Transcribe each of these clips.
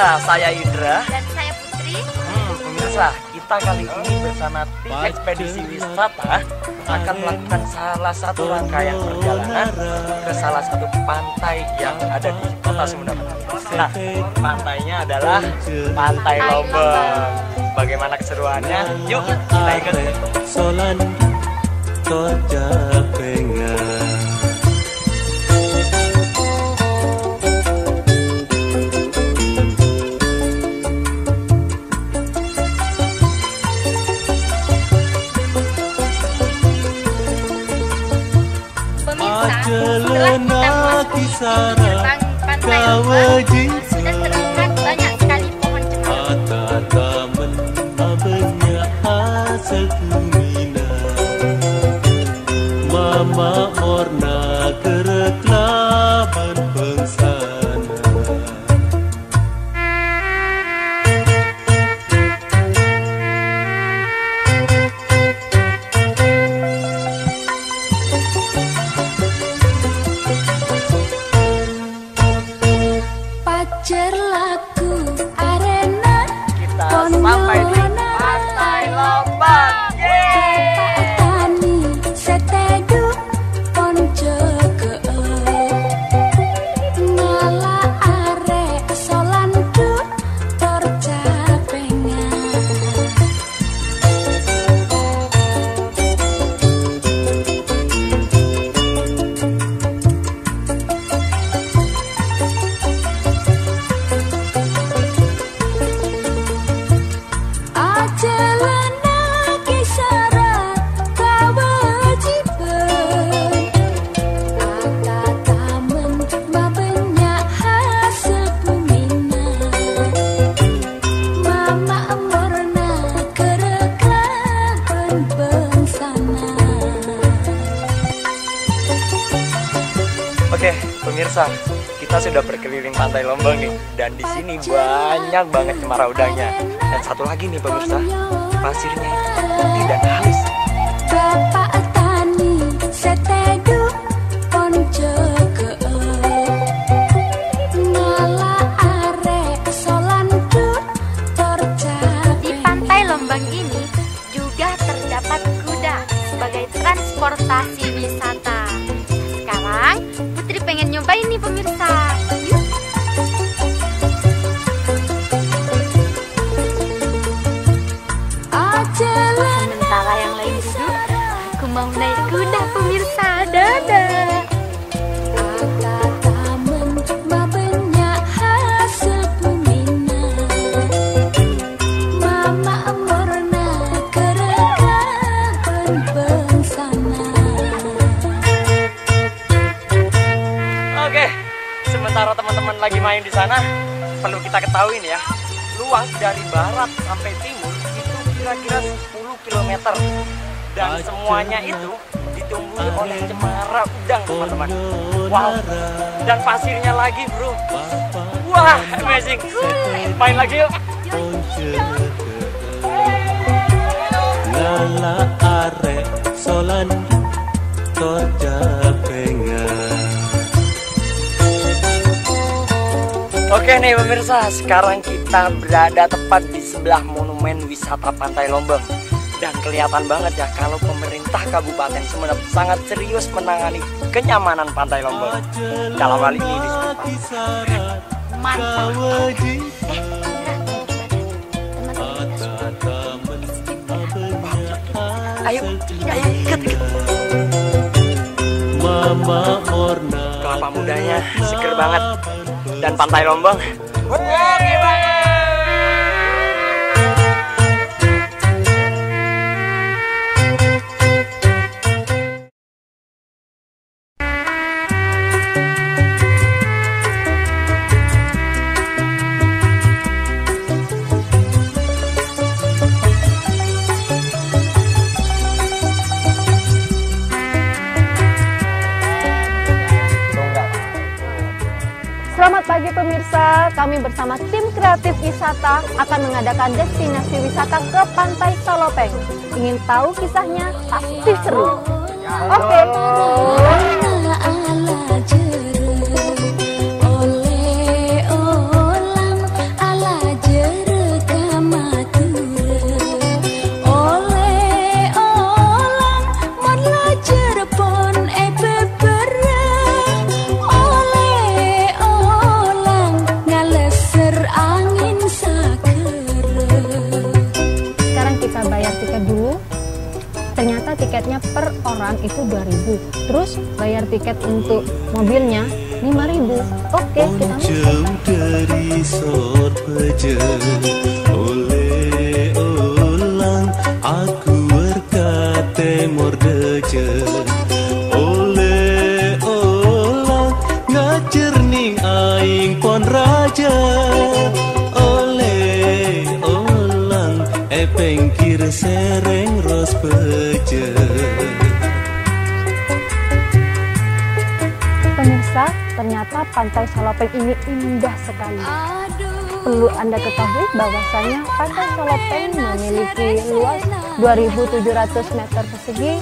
pemirsa, saya Indra. Dan saya Putri. Pemirsa, kita kali ini bersama tim ekspedisi wisata akan melakukan salah satu rangkaian perjalanan ke salah satu pantai yang ada di kota Sumedang. Nah, pantainya adalah Pantai Lombang. Bagaimana keseruannya? Yuk, kita ikut. Solan Toja Pengan. Setelah kita gerbang Pantai Lombang, sudah terlihat banyak sekali pohon cemara. Mama Orna kereklaman bengsana. Pacar laku arena. Kita sampai di Pantai Lombang. Tani setedu ponco ngala arek solandu torca pengan. Ajalana kisaran kewajiban, akatamen banyak hasil pembina. Mama Morna kereklaman bengsana. Oke, pemirsa, kita sudah berkeliling Pantai Lombang nih, dan di sini banyak banget cemara udangnya. Dan satu lagi nih pemirsa, pasirnya itu putih dan halus. Bapak tani setedu ponco ngala arek solandu torca. Di Pantai Lombang ini juga terdapat kuda sebagai transportasi wisata. Sekarang Putri pengen nyobain nih pemirsa. Yuk. Sementara yang lain duduk, aku mau naik kuda pemirsa. Dadah. Akatamen banyak hasil pembina. Mama Morna kereklaman bengsana. Oke, sementara teman-teman lagi main di sana, perlu kita ketahui nih ya, luas dari barat sampai timur itu kira-kira 10 km. Dan semuanya itu ditumbuhi oleh cemara udang, teman-teman. Wow, dan pasirnya lagi, bro. Wah, amazing. Main lagi yuk. Ngala arek solan Toja Pengan. Oke nih pemirsa, sekarang kita berada tepat di sebelah monumen wisata Pantai Lombang. Dan kelihatan banget ya kalau pemerintah Kabupaten Sumedang sangat serius menangani kenyamanan Pantai Lombang. Dalam hal ini disebut mantap. Ayo, ikut. Mama Orna Kelapa mudanya seger banget. Dan Pantai Lombang oke banget. Selamat pagi pemirsa, kami bersama tim kreatif wisata akan mengadakan destinasi wisata ke Pantai Salopeng. Ingin tahu kisahnya? Pasti seru. Oke. ternyata tiketnya per orang itu 2.000. Terus bayar tiket untuk mobilnya 5.000. Oke, kita masuk. Jauh dari sorbeja, oleh ulang aku berkata mordeja, oleh ulang ngajerning aing pon raja, oleh ulang pengkir sereng ros beja. Pemirsa, ternyata Pantai Salopeng ini indah sekali. Perlu Anda ketahui bahwasanya Pantai Salopeng memiliki luas 2.700 meter persegi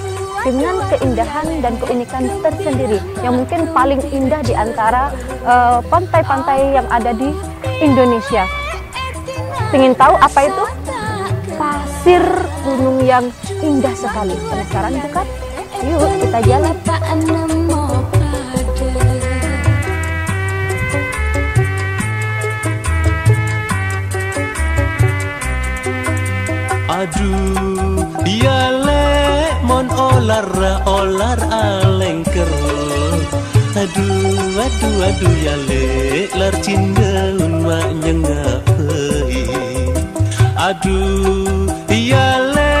dengan keindahan dan keunikan tersendiri yang mungkin paling indah di antara pantai-pantai yang ada di Indonesia. Ingin tahu apa itu? Pasir gunung yang indah sekali. Penasaran bukan? Yuk kita jalan. Aduh, diale mon olar alengker. Aduh yale lar cindeun mak nyengapeui. Aduh, diale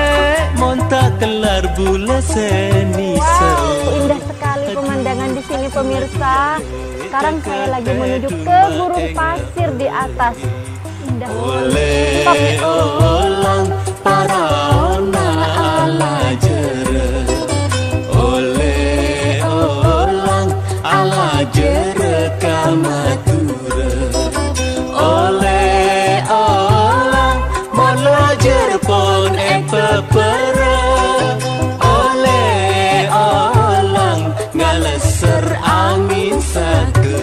mon tak kelar bule seni seru. Wow, indah sekali pemandangan di sini pemirsa. Sekarang saya lagi menuju ke gurun pasir di atas. Indah. Oleh olang para ona ala jere, oleh olang ala jere kamatura, oleh olang mono jere pon pepera, oleh olang ngaleser angin sakera.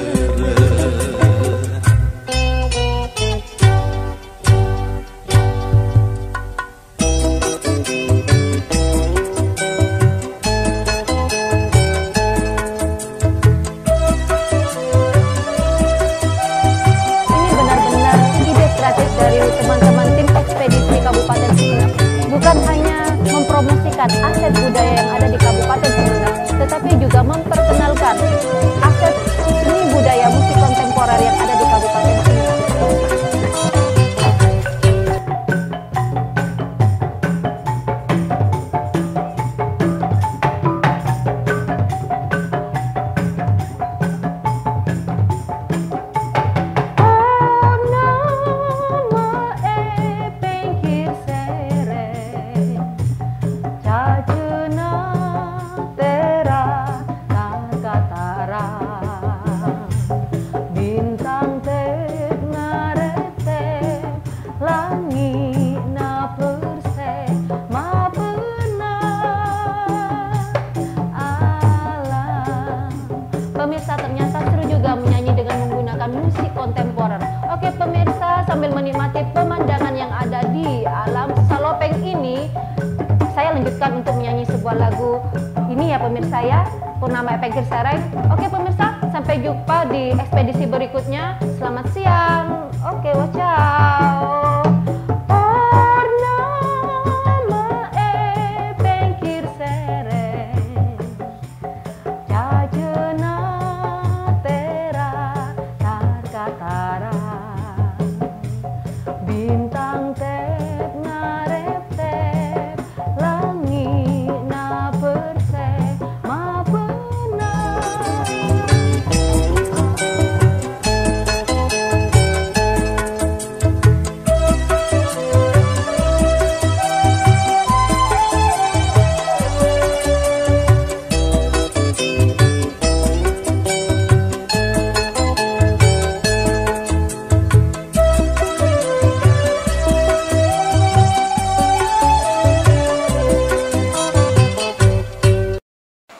Teman-teman tim ekspedisi Kabupaten Sumeneb bukan hanya mempromosikan aset budaya yang ada di Kabupaten Sumeneb, tetapi juga memperkenalkan aset seni budaya musik kontemporer yang ada di Kabupaten Sumeneb. Pemirsa, ternyata seru juga menyanyi dengan menggunakan musik kontemporer. Oke pemirsa, sambil menikmati pemandangan yang ada di alam Salopeng ini, saya lanjutkan untuk menyanyi sebuah lagu ini ya pemirsa ya, Purnama Pengkir Sereng. Oke pemirsa, sampai jumpa di ekspedisi berikutnya. Selamat siang. Oke, wacau. Bintang tep ngarep-tep langit na perse ma benar.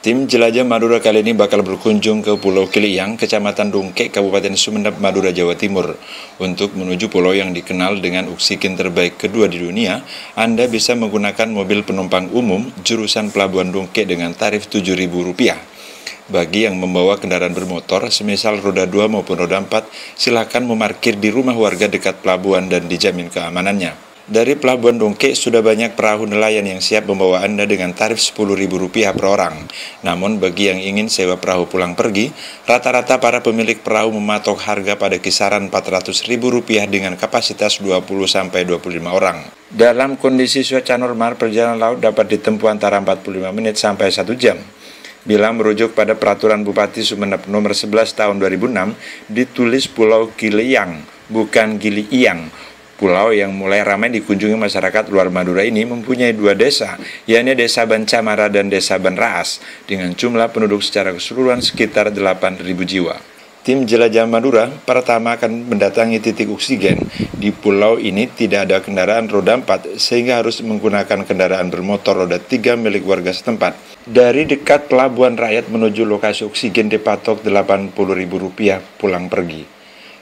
Tim Jelajah Madura kali ini bakal berkunjung ke Pulau Kiliang, Kecamatan Dungkek, Kabupaten Sumeneb, Madura, Jawa Timur. Untuk menuju pulau yang dikenal dengan oksigen terbaik kedua di dunia, Anda bisa menggunakan mobil penumpang umum jurusan Pelabuhan Dungkek dengan tarif Rp7.000. Bagi yang membawa kendaraan bermotor, semisal roda 2 maupun roda 4, silakan memarkir di rumah warga dekat pelabuhan dan dijamin keamanannya. Dari Pelabuhan Dongke sudah banyak perahu nelayan yang siap membawa Anda dengan tarif Rp10.000 per orang. Namun bagi yang ingin sewa perahu pulang pergi, rata-rata para pemilik perahu mematok harga pada kisaran Rp400.000 dengan kapasitas 20-25 orang. Dalam kondisi cuaca normal, perjalanan laut dapat ditempuh antara 45 menit sampai 1 jam. Bila merujuk pada Peraturan Bupati Sumeneb nomor 11 tahun 2006, ditulis Pulau Giliang, bukan Giliiang. Pulau yang mulai ramai dikunjungi masyarakat luar Madura ini mempunyai 2 desa, yakni Desa Bancamara dan Desa Banraas, dengan jumlah penduduk secara keseluruhan sekitar 8.000 jiwa. Tim Jelajah Madura pertama akan mendatangi titik oksigen. Di pulau ini tidak ada kendaraan roda 4, sehingga harus menggunakan kendaraan bermotor roda 3 milik warga setempat. Dari dekat Pelabuhan Rakyat menuju lokasi oksigen dipatok Rp80.000 pulang pergi.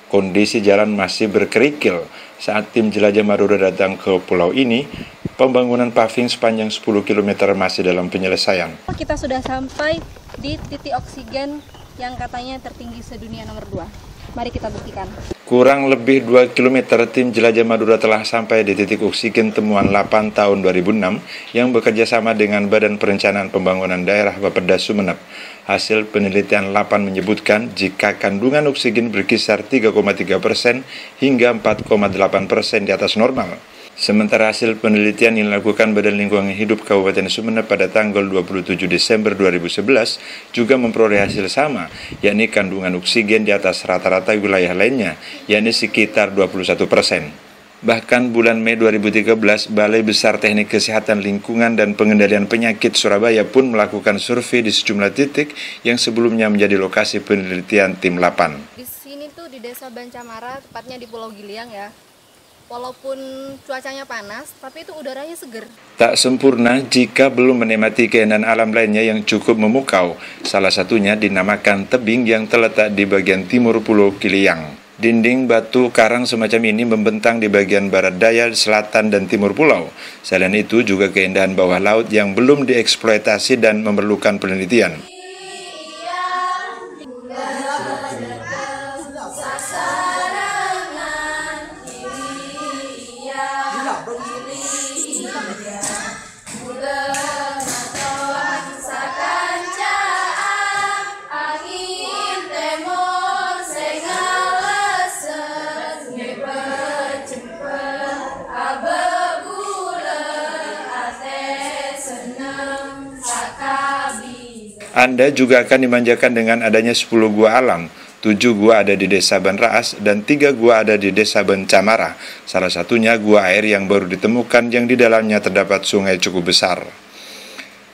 Kondisi jalan masih berkerikil. Saat tim Jelajah Madura datang ke pulau ini, pembangunan paving sepanjang 10 km masih dalam penyelesaian. Kita sudah sampai di titik oksigen yang katanya tertinggi sedunia nomor 2. Mari kita buktikan. Kurang lebih 2 km tim Jelajah Madura telah sampai di titik oksigen temuan 8 tahun 2006 yang bekerja sama dengan Badan Perencanaan Pembangunan Daerah Bapeda Sumeneb. Hasil penelitian 8 menyebutkan jika kandungan oksigen berkisar 3,3% hingga 4,8% di atas normal. Sementara hasil penelitian yang dilakukan Badan Lingkungan Hidup Kabupaten Sumeneb pada tanggal 27 Desember 2011 juga memperoleh hasil sama, yakni kandungan oksigen di atas rata-rata wilayah lainnya, yakni sekitar 21%. Bahkan bulan Mei 2013, Balai Besar Teknik Kesehatan Lingkungan dan Pengendalian Penyakit Surabaya pun melakukan survei di sejumlah titik yang sebelumnya menjadi lokasi penelitian tim 8. Di sini tuh di Desa Bancamara, tepatnya di Pulau Giliang ya. Walaupun cuacanya panas, tapi itu udaranya seger. Tak sempurna jika belum menikmati keindahan alam lainnya yang cukup memukau. Salah satunya dinamakan tebing yang terletak di bagian timur Pulau Giliang. Dinding batu karang semacam ini membentang di bagian barat daya, selatan, dan timur pulau. Selain itu juga keindahan bawah laut yang belum dieksploitasi dan memerlukan penelitian. Anda juga akan dimanjakan dengan adanya 10 gua alam. 7 gua ada di Desa Banraas dan 3 gua ada di Desa Bancamara. Salah satunya gua air yang baru ditemukan yang di dalamnya terdapat sungai cukup besar.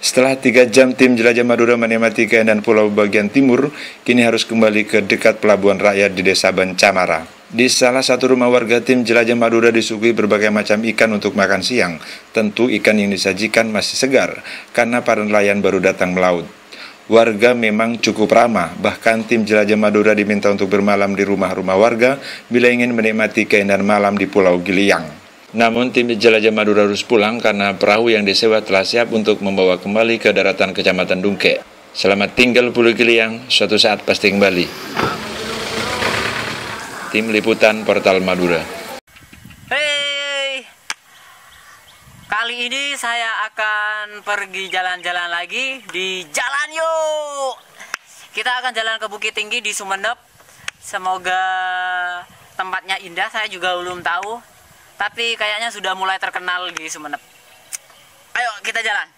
Setelah 3 jam tim Jelajah Madura menikmati keindahan pulau bagian timur, kini harus kembali ke dekat Pelabuhan Rakyat di Desa Bancamara. Di salah satu rumah warga, tim Jelajah Madura disuguhi berbagai macam ikan untuk makan siang. Tentu ikan yang disajikan masih segar, karena para nelayan baru datang melaut. Warga memang cukup ramah, bahkan tim Jelajah Madura diminta untuk bermalam di rumah-rumah warga bila ingin menikmati keindahan malam di Pulau Giliang. Namun tim Jelajah Madura harus pulang karena perahu yang disewa telah siap untuk membawa kembali ke daratan Kecamatan Dongke. Selamat tinggal Pulau Giliang, suatu saat pasti kembali. Tim Liputan Portal Madura. Hey, kali ini saya akan pergi jalan-jalan lagi di Jalan Yuk. Kita akan jalan ke Bukit Tinggi di Sumeneb. Semoga tempatnya indah, saya juga belum tahu. Tapi kayaknya sudah mulai terkenal di Sumeneb. Ayo kita jalan.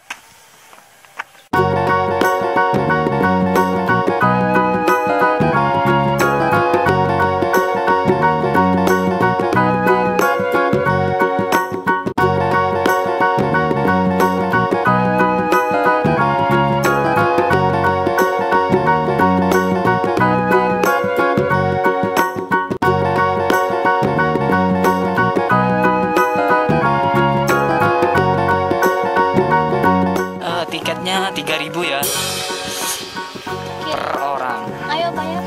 Tiketnya 3.000 ya per orang. Ayo Pak ya.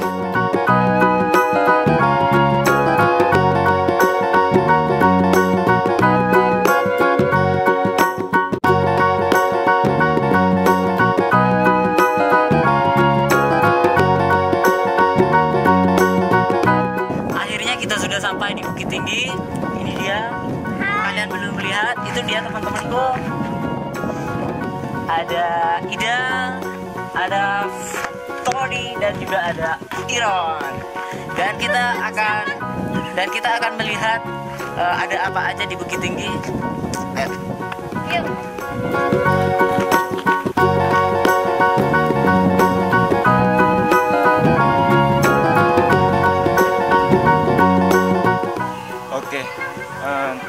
Akhirnya kita sudah sampai di Bukit Tinggi. Ini dia. Kalian ada Ida, ada Tony, dan juga ada Iron. Dan kita akan melihat ada apa aja di Bukit Tinggi. Ayo. Yuk. Oke,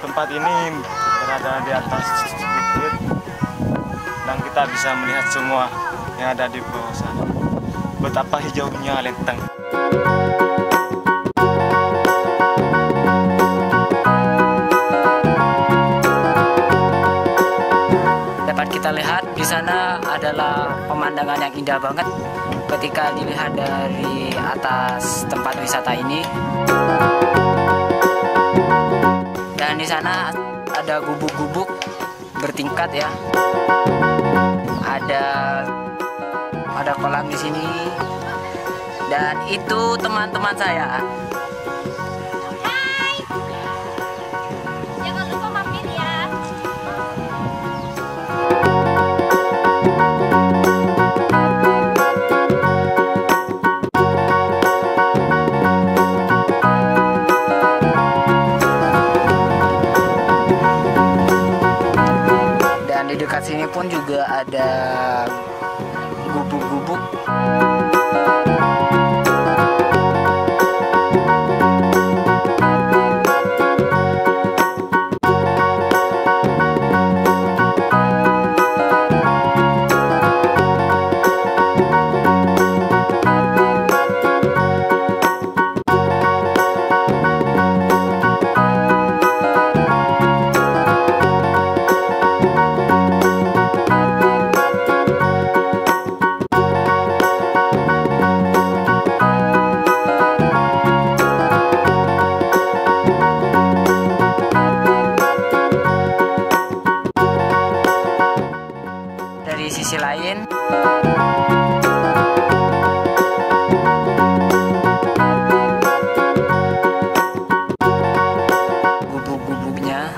tempat ini berada di atas bukit dan kita bisa melihat semua yang ada di bawah sana. Betapa hijaunya Lenteng. Dapat kita lihat di sana adalah pemandangan yang indah banget ketika dilihat dari atas tempat wisata ini. Dan di sana ada gubuk-gubuk bertingkat ya. Ada kolam di sini. Dan itu teman-teman saya. Hai. Jangan lupa mampir ya. Dan di dekat sini pun juga ada gubuk-gubuk. Dari sisi lain gubuk-gubuknya.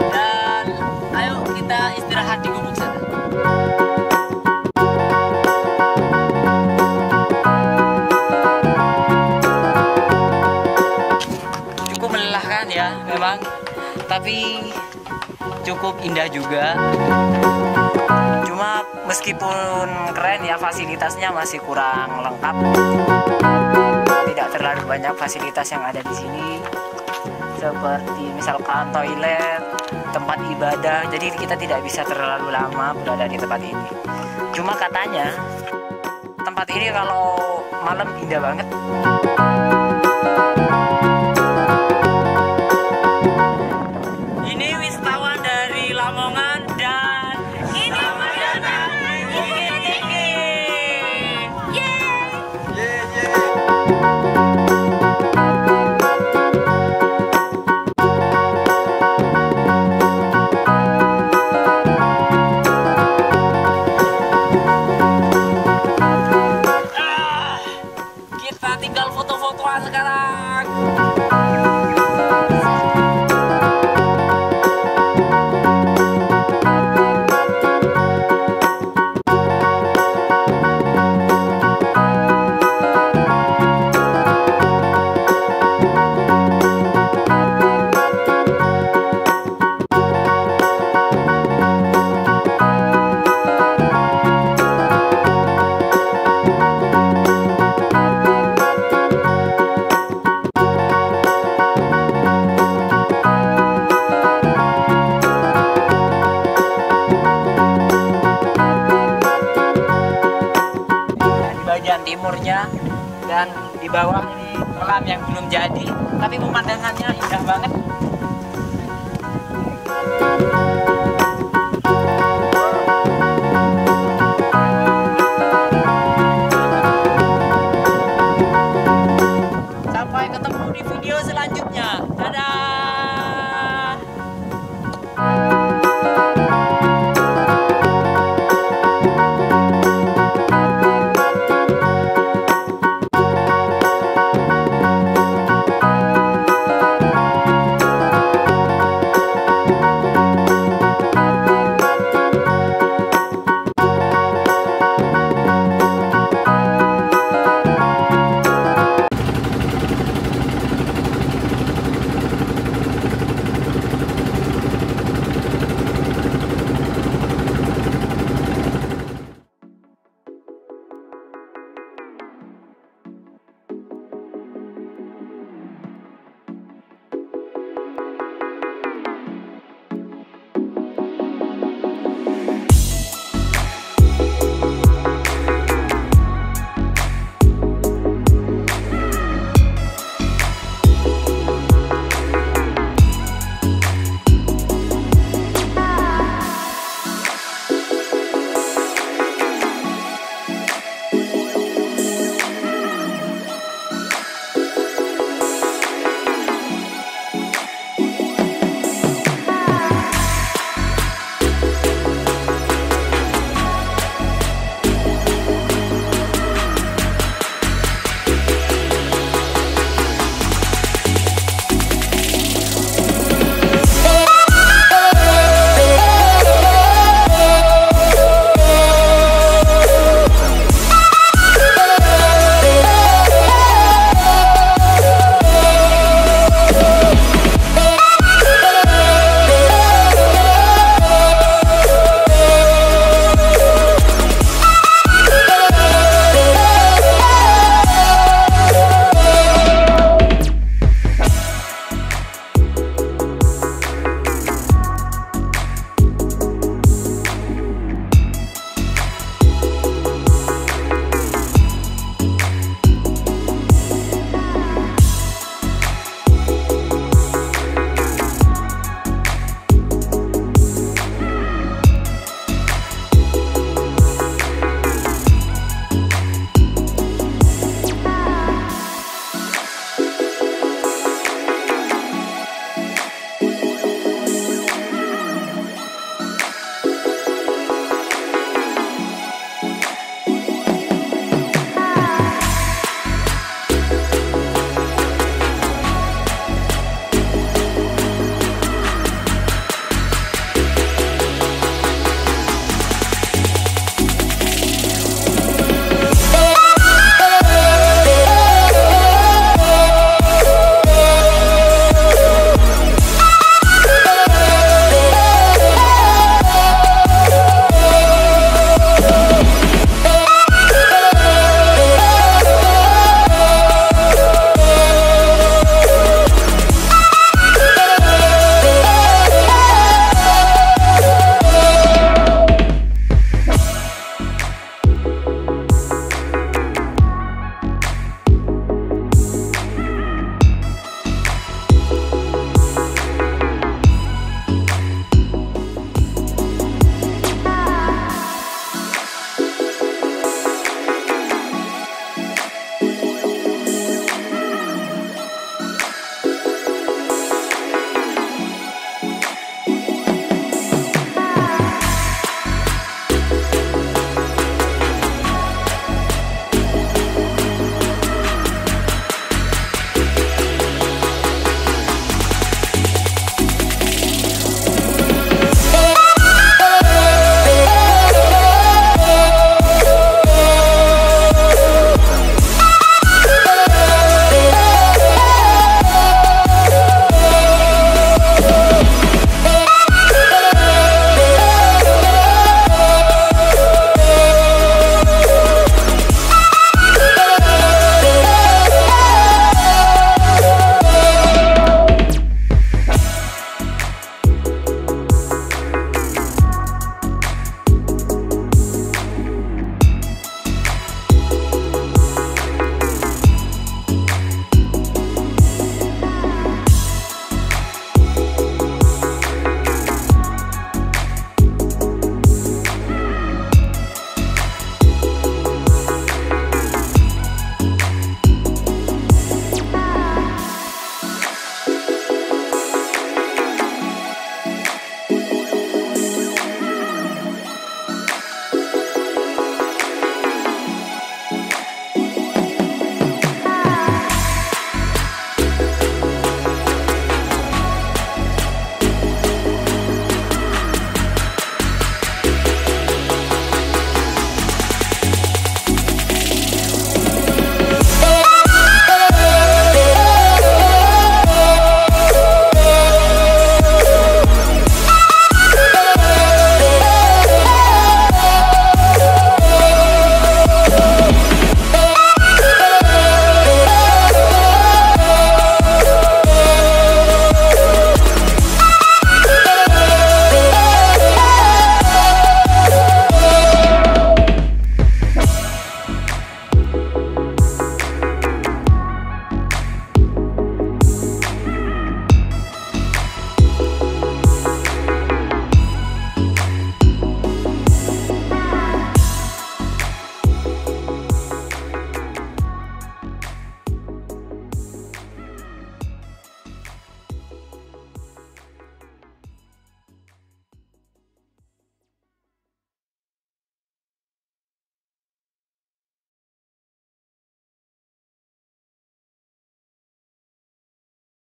Dan ayo kita istirahat di gubuk sana. Cukup melelahkan ya memang, tapi cukup indah juga. Cuma meskipun keren ya, fasilitasnya masih kurang lengkap. Tidak terlalu banyak fasilitas yang ada di sini, seperti misalkan toilet, tempat ibadah. Jadi kita tidak bisa terlalu lama berada di tempat ini. Cuma katanya tempat ini kalau malam indah banget. Ini wisatawan dari Lamongan dan ini perjalanan di Bukit Tinggi. Kita tinggal foto-fotoan sekarang. Timurnya, dan di bawah ini kolam yang belum jadi, tapi pemandangannya indah banget.